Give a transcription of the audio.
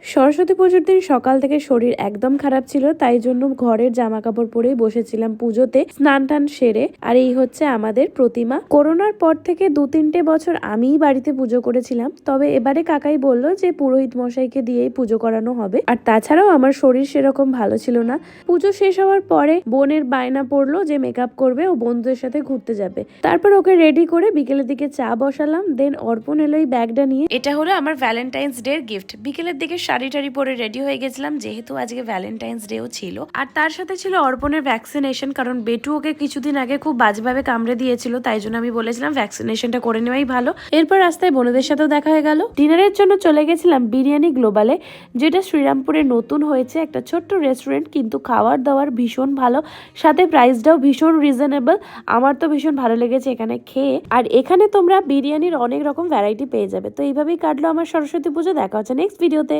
সরস্বতী পুজোর দিন সকাল থেকে শরীর একদম খারাপ ছিল, তাই জন্য ঘরের জামা কাপড় পরেই বসেছিলাম পুজোতে, স্নান টান সেরে। আর এই হচ্ছে আমাদের প্রতিমা। করোনার পর থেকে 2-3 বছর আমিই বাড়িতে পুজো করেছিলাম, তবে এবারে কাকাই বলল যে পুরোহিত মশাইকে দিয়েই পুজো করানো হবে। আর তাছাড়াও আমার শরীর সেরকম ভালো ছিল না। পুজো শেষ হওয়ার পরে বোনের বায়না পড়লো যে মেকআপ করবে, ও বন্ধুদের সাথে ঘুরতে যাবে। তারপর ওকে রেডি করে বিকেলের দিকে চা বসালাম। দেন অর্পণ এলো এই ব্যাগটা নিয়ে। এটা হলো আমার ভ্যালেন্টাইন্স ডে এর গিফট। বিকেলের দিকে শাড়ি টাড়ি পরে রেডি হয়ে গেছিলাম, যেহেতু আজকে ভ্যালেন্টাইন্স ডেও ছিল। আর তার সাথে ছিল অর্পণের ভ্যাকসিনেশন, কারণ বেটু ওকে কিছুদিন আগে খুব বাজেভাবে কামড়ে দিয়েছিল, তাই জন্য আমি বলেছিলাম ভ্যাকসিনেশনটা করে নেওয়াই ভালো। এরপর রাস্তায় বোনেদের সাথেও দেখা হয়ে গেল। ডিনারের জন্য চলে গেছিলাম বিরিয়ানি গ্লোবালে, যেটা শ্রীরামপুরে নতুন হয়েছে, একটা ছোট্ট রেস্টুরেন্ট, কিন্তু খাওয়ার দাওয়ার ভীষণ ভালো, সাথে প্রাইসটাও ভীষণ রিজনেবল। আমার তো ভীষণ ভালো লেগেছে এখানে খেয়ে। আর এখানে তোমরা বিরিয়ানির অনেক রকম ভ্যারাইটি পেয়ে যাবে। তো এইভাবেই কাটলো আমার সরস্বতী পুজো। দেখা হচ্ছে নেক্সট ভিডিওতে।